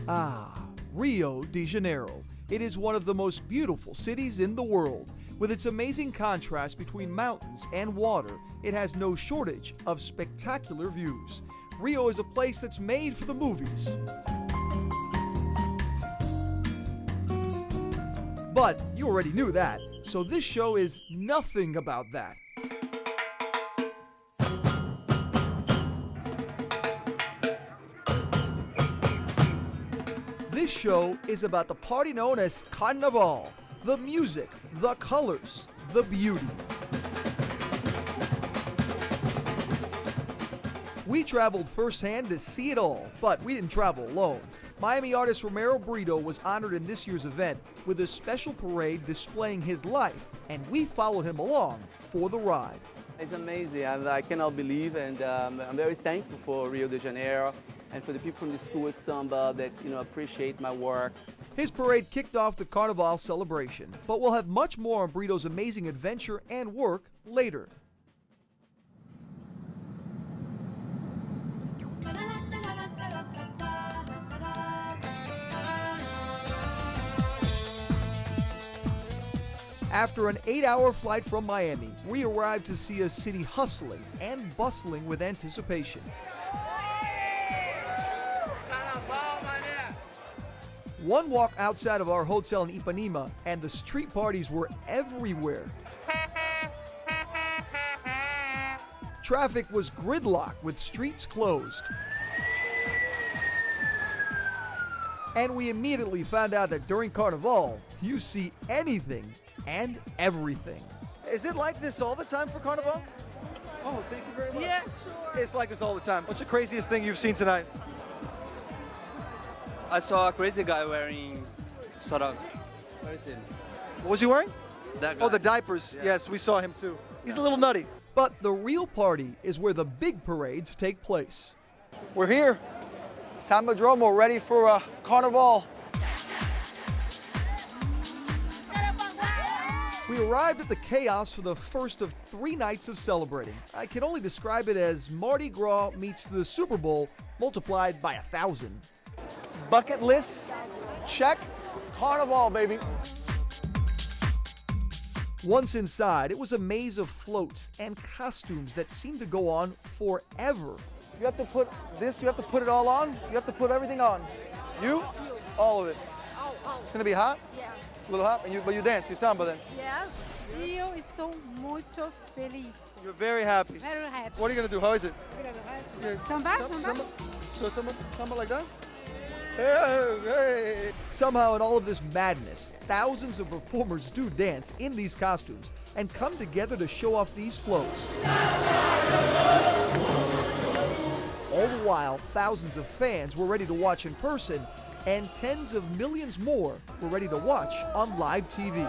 Ah, Rio de Janeiro. It is one of the most beautiful cities in the world. With its amazing contrast between mountains and water, it has no shortage of spectacular views. Rio is a place that's made for the movies. But you already knew that, so this show is nothing about that. This show is about the party known as Carnaval, the music, the colors, the beauty. We traveled firsthand to see it all, but we didn't travel alone. Miami artist Romero Britto was honored in this year's event with a special parade displaying his life, and we followed him along for the ride. It's amazing. I cannot believe, and I'm very thankful for Rio de Janeiro and for the people from the School of Samba that appreciate my work. His parade kicked off the Carnaval celebration, but we'll have much more on Britto's amazing adventure and work later. After an 8-hour flight from Miami, we arrived to see a city hustling and bustling with anticipation. One walk outside of our hotel in Ipanema, and the street parties were everywhere. Traffic was gridlocked with streets closed. And we immediately found out that during Carnaval, you see anything and everything. Is it like this all the time for Carnaval? Oh, thank you very much. Yeah, sure. It's like this all the time. What's the craziest thing you've seen tonight? I saw a crazy guy wearing sort of. Where is it? What was he wearing? That guy. Oh, the diapers. Yeah. Yes, we saw him too. He's a little nutty. But the real party is where the big parades take place. We're here. Sambadromo, ready for Carnaval. We arrived at the chaos for the first of 3 nights of celebrating. I can only describe it as Mardi Gras meets the Super Bowl multiplied by 1,000. Bucket list, check. Carnaval, baby. Once inside, it was a maze of floats and costumes that seemed to go on forever. You have to put this, you have to put it all on? You have to put everything on? You? All of it. It's gonna be hot? Yes. A little hot? But you dance, you samba then? Yes. Eu estou muito feliz. You're very happy. Very happy. What are you gonna do? How is it? Samba, samba. So samba like that? Hey, hey. Somehow in all of this madness, thousands of performers do dance in these costumes and come together to show off these floats. All the while, thousands of fans were ready to watch in person, and tens of millions more were ready to watch on live TV.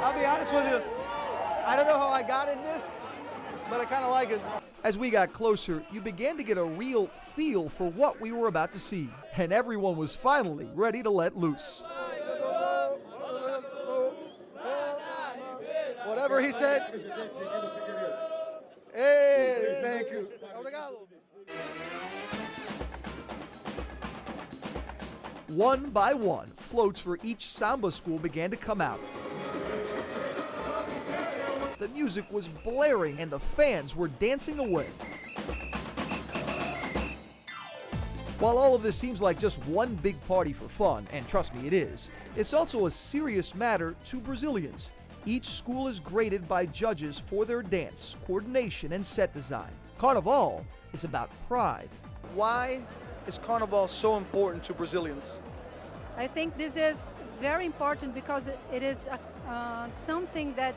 I'll be honest with you, I don't know how I got in this, but I kind of like it. As we got closer, you began to get a real feel for what we were about to see, and everyone was finally ready to let loose. Whatever he said. Hey, thank you. Obrigado. One by one, floats for each samba school began to come out. The music was blaring and the fans were dancing away. While all of this seems like just one big party for fun, and trust me, it is, it's also a serious matter to Brazilians. Each school is graded by judges for their dance, coordination, and set design. Carnaval is about pride. Why is Carnaval so important to Brazilians? I think this is very important because it is something that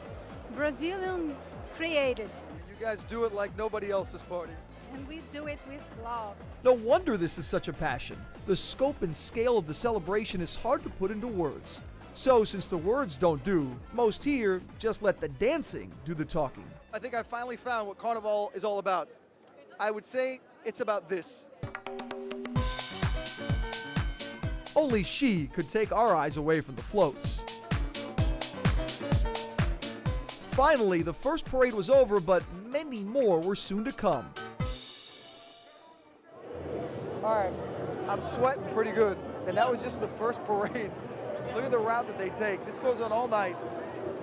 Brazilian created. You guys do it like nobody else's party. And we do it with love. No wonder this is such a passion. The scope and scale of the celebration is hard to put into words. So, since the words don't do, most here just let the dancing do the talking. I think I finally found what Carnaval is all about. I would say it's about this. Only she could take our eyes away from the floats. Finally, the first parade was over, but many more were soon to come. All right, I'm sweating pretty good. And that was just the first parade. Look at the route that they take. This goes on all night.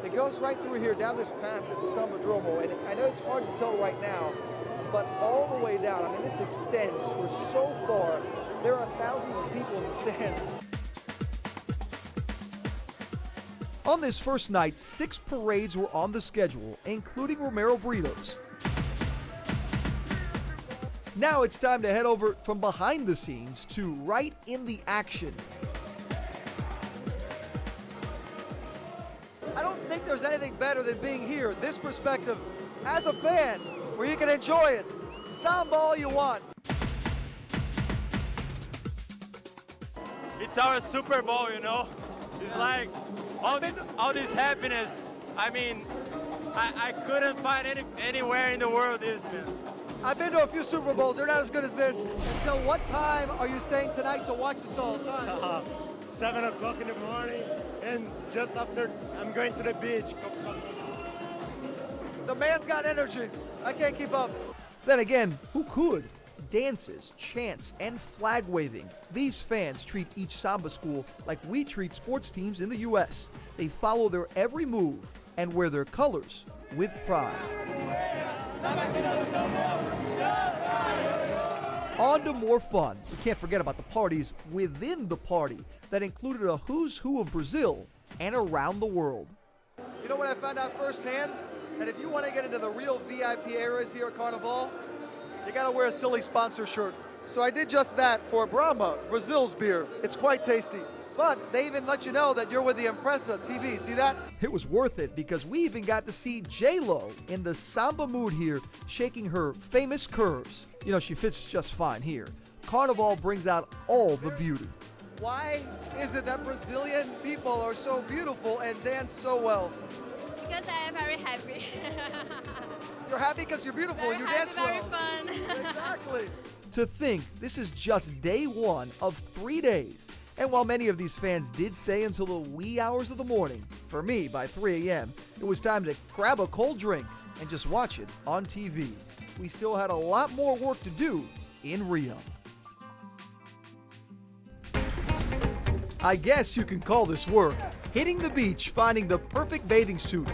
It goes right through here, down this path at the Sambadromo. And I know it's hard to tell right now, but all the way down, I mean, this extends for so far. There are thousands of people in the stands. On this first night, 6 parades were on the schedule, including Romero Britto's. Now it's time to head over from behind the scenes to right in the action. I don't think there's anything better than being here, this perspective, as a fan, where you can enjoy it. Samba all you want. It's our Super Bowl, you know? It's like all this happiness. I mean, I couldn't find anywhere in the world this, man. I've been to a few Super Bowls. They're not as good as this. Until what time are you staying tonight to watch this all the time? 7 o'clock in the morning, and just after I'm going to the beach. The man's got energy. I can't keep up. Then again, who could? Dances, chants, and flag waving. These fans treat each samba school like we treat sports teams in the U.S. They follow their every move and wear their colors with pride. On to more fun. We can't forget about the parties within the party that included a who's who of Brazil and around the world. You know what I found out firsthand? That if you want to get into the real VIP areas here at Carnaval, you got to wear a silly sponsor shirt. So I did just that for Brahma, Brazil's beer. It's quite tasty. But they even let you know that you're with the Impresa TV. See that? It was worth it because we even got to see J-Lo in the samba mood here, shaking her famous curves. You know, she fits just fine here. Carnival brings out all the beauty. Why is it that Brazilian people are so beautiful and dance so well? Because I am very happy. You're happy because you're beautiful and you dance well. Very fun. Exactly. To think this is just day 1 of 3 days. And while many of these fans did stay until the wee hours of the morning, for me, by 3 a.m., it was time to grab a cold drink and just watch it on TV. We still had a lot more work to do in Rio. I guess you can call this work. Hitting the beach, finding the perfect bathing suit,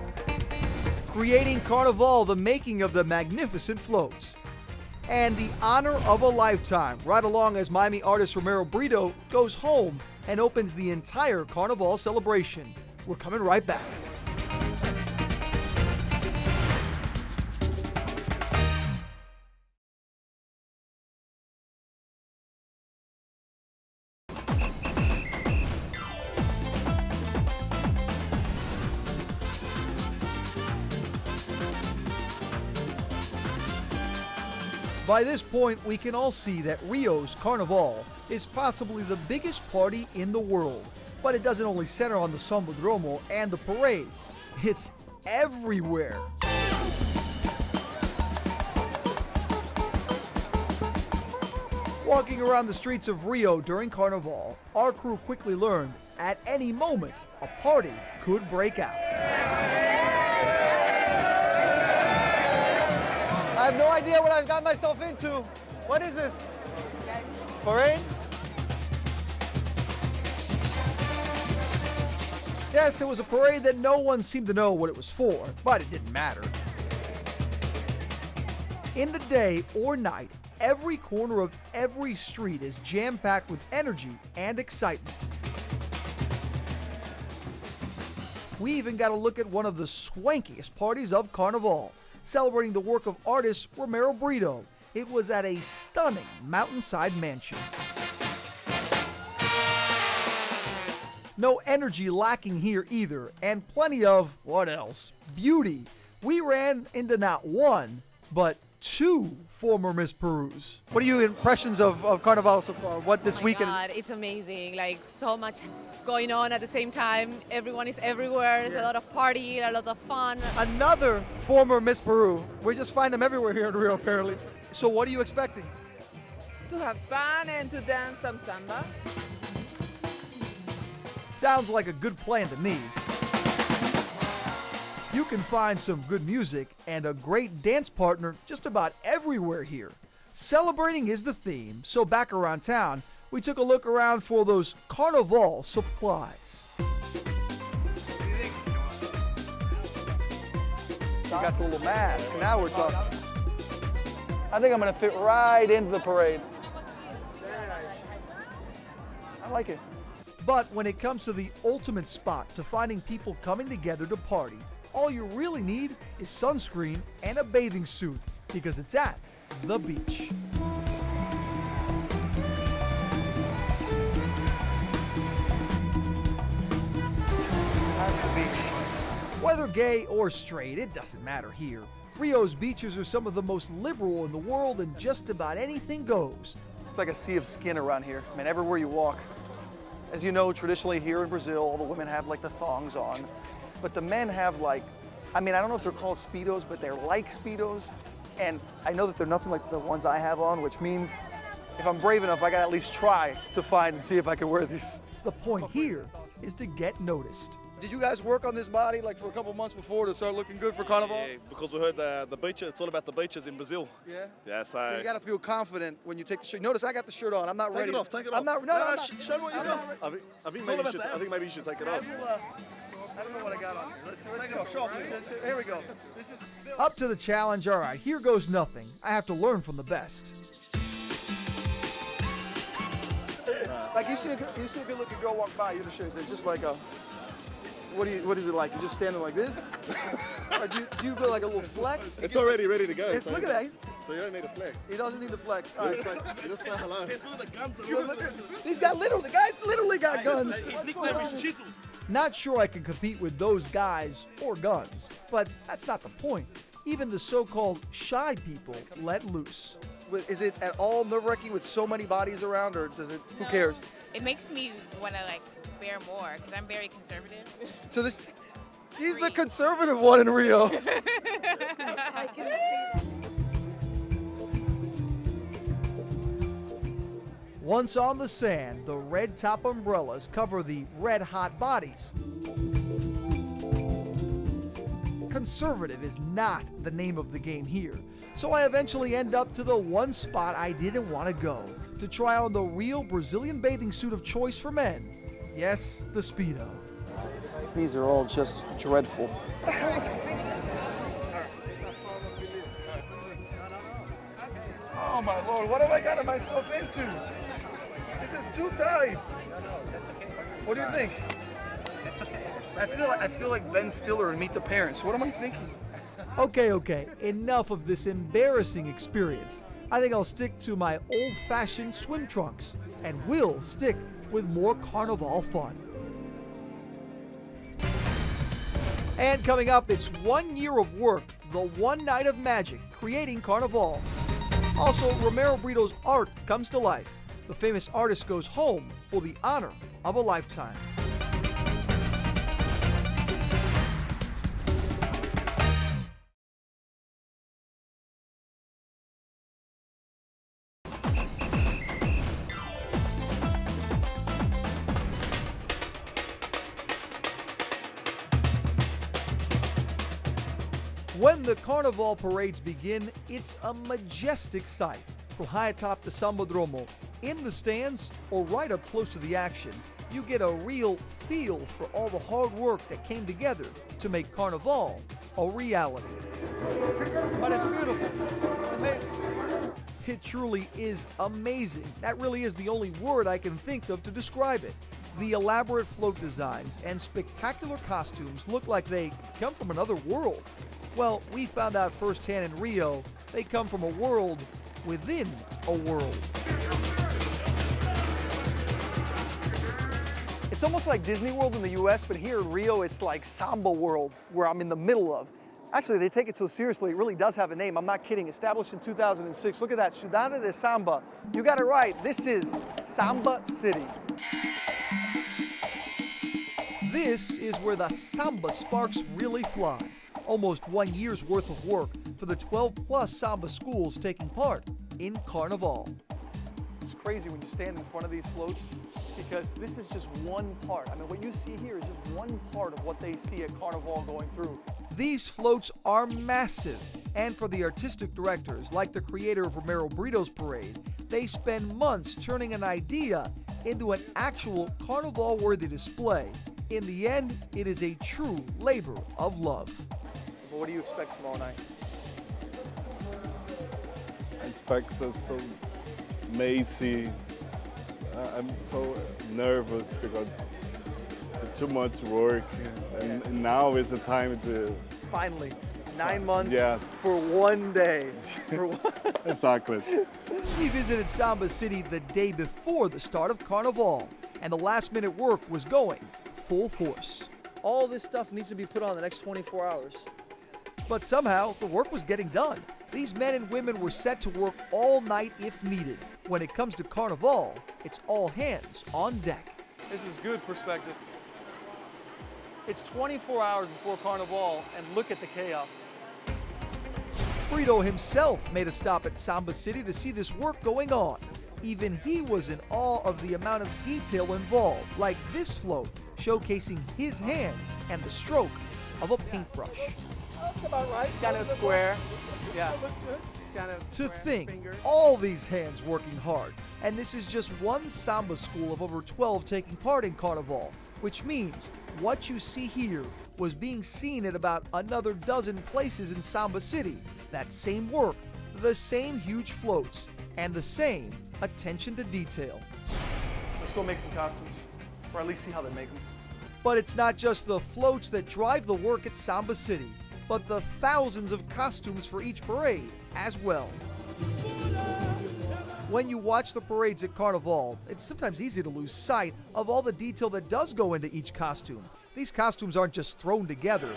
creating Carnival, the making of the magnificent floats, and the honor of a lifetime, right along as Miami artist Romero Britto goes home and opens the entire Carnival celebration. We're coming right back. By this point, we can all see that Rio's Carnaval is possibly the biggest party in the world. But it doesn't only center on the Sambadromo and the parades. It's everywhere. Walking around the streets of Rio during Carnival, our crew quickly learned at any moment a party could break out. I have no idea what I've got myself into. What is this? Parade? Yes, it was a parade that no one seemed to know what it was for, but it didn't matter. In the day or night, every corner of every street is jam-packed with energy and excitement. We even got a look at one of the swankiest parties of Carnival, celebrating the work of artist Romero Britto. It was at a stunning mountainside mansion. No energy lacking here either, and plenty of, what else, beauty. We ran into not one, but 2 former Miss Perus. What are your impressions of Carnival so far? What this weekend? God, it's amazing. Like, so much going on at the same time. Everyone is everywhere. There's a lot of party, a lot of fun. Another former Miss Peru. We just find them everywhere here in Rio, apparently. So what are you expecting? To have fun and to dance some samba. Sounds like a good plan to me. You can find some good music and a great dance partner just about everywhere here. Celebrating is the theme, so back around town, we took a look around for those Carnaval supplies. You got the little mask. Now we're talking. I think I'm going to fit right into the parade. I like it. But when it comes to the ultimate spot to finding people coming together to party, all you really need is sunscreen and a bathing suit, because it's at the beach. That's the beach. Whether gay or straight, it doesn't matter here. Rio's beaches are some of the most liberal in the world, and just about anything goes. It's like a sea of skin around here. I mean, everywhere you walk. As you know, traditionally here in Brazil, all the women have like the thongs on, but the men have like, I mean, I don't know if they're called Speedos, but they're like Speedos. And I know that they're nothing like the ones I have on, which means if I'm brave enough, I gotta at least try to find and see if I can wear these. The point here is to get noticed. Did you guys work on this body like for a couple months before to start looking good for Carnival? Yeah, because we heard the beach, it's all about the beaches in Brazil. Yeah? Yeah, So you gotta feel confident when you take the shirt. Notice I got the shirt on, I'm not ready. Take it off, take it off. I'm not, no, I'm not. Show me what you got. I think maybe you should take it off. I don't know what I got on here. Let's take it off. Show off. Here we go. Up to the challenge, all right, here goes nothing. I have to learn from the best. Like you see a good looking girl walk by, you're the shirt. It's just like a, what is it like? You just standing like this? Or do you go like a little flex? It's already ready to go. Look at that. So you don't need a flex. He doesn't need the flex. All right, so You just fly alone. he's got the guy's literally got guns. Not sure I can compete with those guys or guns, but that's not the point. Even the so-called shy people let loose. Is it at all nerve-wracking with so many bodies around, or does it? Who cares? It makes me want to like bear more because I'm very conservative. So he's the conservative one in Rio. I can see. Once on the sand, the red top umbrellas cover the red hot bodies. Conservative is not the name of the game here, so I eventually end up to the one spot I didn't want to go, to try on the real Brazilian bathing suit of choice for men. Yes, the Speedo. These are all just dreadful. Oh my Lord, what have I gotten myself into? This is too tight. What do you think? It's okay. I feel like Ben Stiller and Meet the Parents. What am I thinking? Okay, enough of this embarrassing experience. I think I'll stick to my old-fashioned swim trunks, and we'll stick with more Carnival fun. And coming up, it's 1 year of work, the one night of magic, creating Carnival. Also, Romero Britto's art comes to life. The famous artist goes home for the honor of a lifetime. When the Carnival parades begin, it's a majestic sight. From high atop the Sambadromo, in the stands, or right up close to the action, you get a real feel for all the hard work that came together to make Carnival a reality. But it's beautiful. It's amazing. It truly is amazing. That really is the only word I can think of to describe it. The elaborate float designs and spectacular costumes look like they come from another world. Well, we found out firsthand in Rio, they come from a world within a world. It's almost like Disney World in the US, but here in Rio, it's like Samba World, where I'm in the middle of. Actually, they take it so seriously, it really does have a name. I'm not kidding. Established in 2006. Look at that, Cidade de Samba. You got it right. This is Samba City. This is where the Samba sparks really fly. Almost 1 year's worth of work for the 12-plus Samba schools taking part in Carnival. It's crazy when you stand in front of these floats because this is just one part. I mean, what you see here is just one part of what they see at Carnival going through. These floats are massive, and for the artistic directors, like the creator of Romero Britto's parade, they spend months turning an idea into an actual carnival-worthy display. In the end, it is a true labor of love. What do you expect tomorrow night? I expect so messy. I'm so nervous because it's too much work, and now is the time to... Finally, 9 months Yes. for one day. Exactly. We visited Samba City the day before the start of Carnival, and the last-minute work was going full force. All this stuff needs to be put on the next 24 hours. But somehow, the work was getting done. These men and women were set to work all night if needed. When it comes to Carnival, it's all hands on deck. This is good perspective. It's 24 hours before Carnival, and look at the chaos. Britto himself made a stop at Samba City to see this work going on. Even he was in awe of the amount of detail involved, like this float showcasing his hands and the stroke of a paintbrush. That's about right. It's kind of square. Yeah. It's kind of To square think, fingers. all these hands working hard, and this is just one Samba school of over 12 taking part in Carnival, which means what you see here was being seen at about another dozen places in Samba City. That same work, the same huge floats, and the same attention to detail. Let's go make some costumes, or at least see how they make them. But it's not just the floats that drive the work at Samba City, but the thousands of costumes for each parade as well. When you watch the parades at Carnival, it's sometimes easy to lose sight of all the detail that does go into each costume. These costumes aren't just thrown together.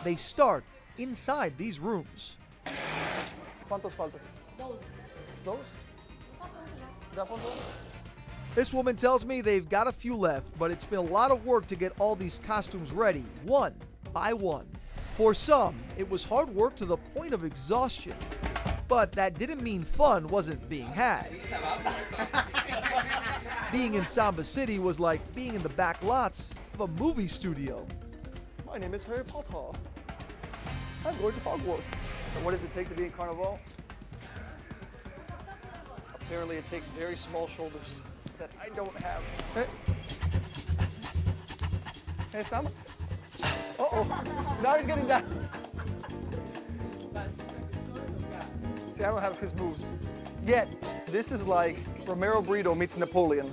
They start inside these rooms. ¿Cuántos faltas? Dos. This woman tells me they've got a few left, but it's been a lot of work to get all these costumes ready, one by one. For some, it was hard work to the point of exhaustion. But that didn't mean fun wasn't being had. Being in Samba City was like being in the back lots of a movie studio. My name is Harry Potter. I'm going to Hogwarts. And what does it take to be in Carnival? Apparently it takes very small shoulders that I don't have. Hey, Sam. Uh-oh. Now he's getting down. See, I don't have his moves. Yet, this is like Romero Britto meets Napoleon.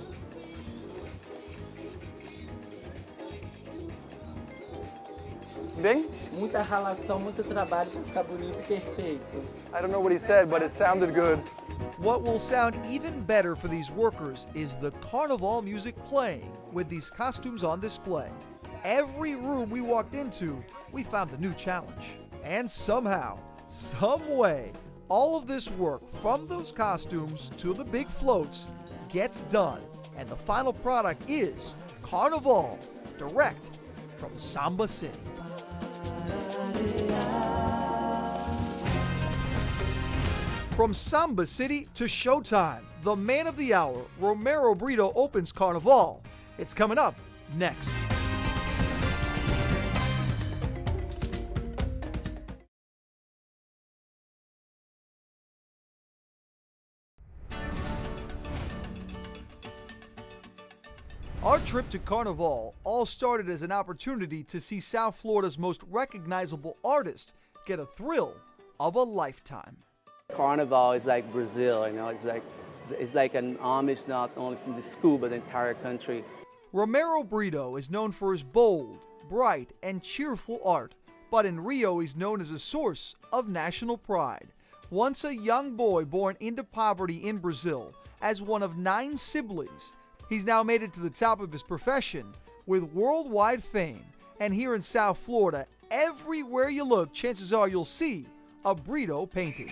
Bem? Muita ralação, muito trabalho para ficar bonito e perfeito. I don't know what he said, but it sounded good. What will sound even better for these workers is the Carnival music playing with these costumes on display. Every room we walked into, we found a new challenge. And somehow, some way, all of this work from those costumes to the big floats gets done. And the final product is Carnival, direct from Samba City. From Samba City to Showtime, the man of the hour, Romero Britto opens Carnival. It's coming up next. Our trip to Carnival all started as an opportunity to see South Florida's most recognizable artist get a thrill of a lifetime. Carnival is like Brazil, you know, it's like an homage not only from the school but the entire country. Romero Britto is known for his bold, bright, and cheerful art, but in Rio he's known as a source of national pride. Once a young boy born into poverty in Brazil, as one of 9 siblings, he's now made it to the top of his profession with worldwide fame. And here in South Florida, everywhere you look, chances are you'll see a Britto painting.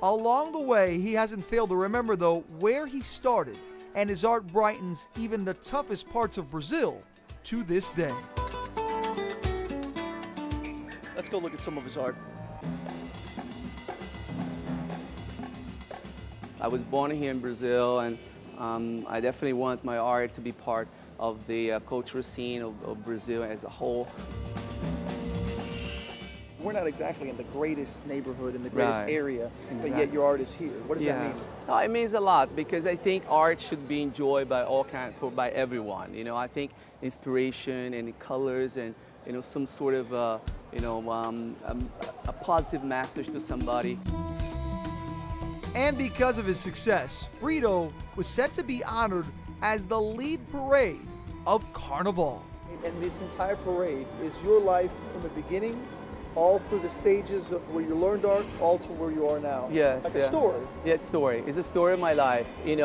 Along the way, he hasn't failed to remember, though, where he started, and his art brightens even the toughest parts of Brazil to this day. Let's go look at some of his art. I was born here in Brazil, and I definitely want my art to be part of the cultural scene of Brazil as a whole. We're not exactly in the greatest neighborhood, in the greatest Right. area, Exactly. but yet your art is here. What does that mean? No, it means a lot because I think art should be enjoyed by by everyone. You know, I think inspiration and colors and some sort of a positive message to somebody. And because of his success, Britto was set to be honored as the lead parade of Carnaval. And this entire parade is your life from the beginning, all through the stages of where you learned art, all to where you are now. Yes, like a story. Yeah, story. It's a story of my life, in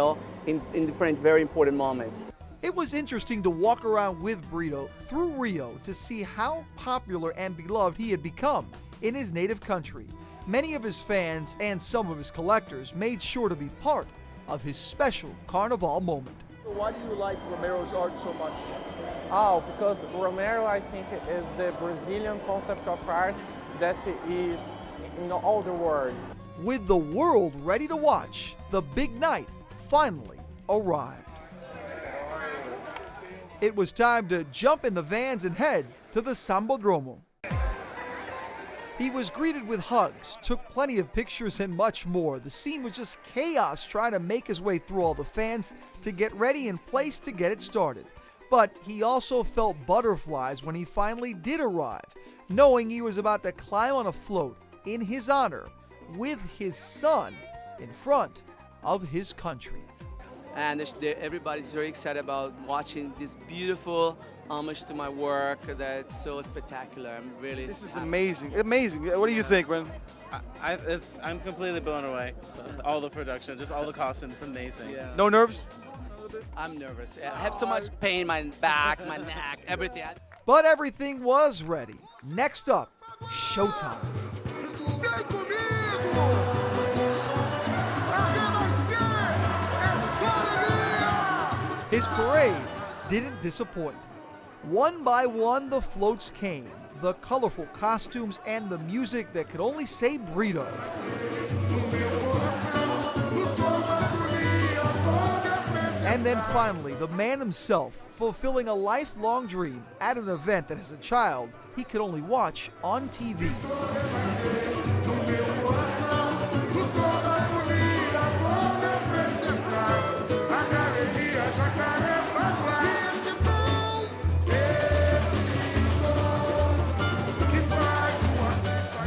different very important moments. It was interesting to walk around with Britto through Rio to see how popular and beloved he had become in his native country. Many of his fans and some of his collectors made sure to be part of his special Carnival moment. Why do you like Romero's art so much? Oh, because Romero, I think, is the Brazilian concept of art that is in all the world. With the world ready to watch, the big night finally arrived. It was time to jump in the vans and head to the Sambodromo. He was greeted with hugs, took plenty of pictures and much more. The scene was just chaos trying to make his way through all the fans to get ready and placed to get it started. But he also felt butterflies when he finally did arrive, knowing he was about to climb on a float in his honor with his son in front of his country. And everybody's very excited about watching this beautiful homage to my work that's so spectacular. I'm really This is amazing. Amazing. What do you think, man? I'm completely blown away. All the production, just all the costumes, it's amazing. Yeah. No nerves? I'm nervous. I have so much pain in my back, my neck, everything. But everything was ready. Next up, showtime. His parade didn't disappoint. One by one, the floats came, the colorful costumes and the music that could only say Britto. And then finally, the man himself, fulfilling a lifelong dream at an event that as a child, he could only watch on TV.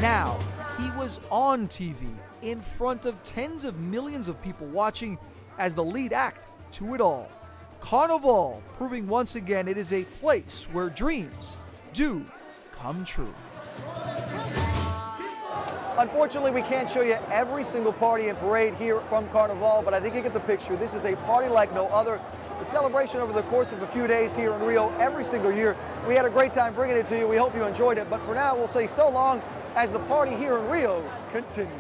Now, he was on TV, in front of tens of millions of people watching as the lead act to it all. Carnaval, proving once again it is a place where dreams do come true. Unfortunately, we can't show you every single party and parade here from Carnaval, but I think you get the picture. This is a party like no other. The celebration over the course of a few days here in Rio every single year. We had a great time bringing it to you. We hope you enjoyed it. But for now, we'll say so long as the party here in Rio continues.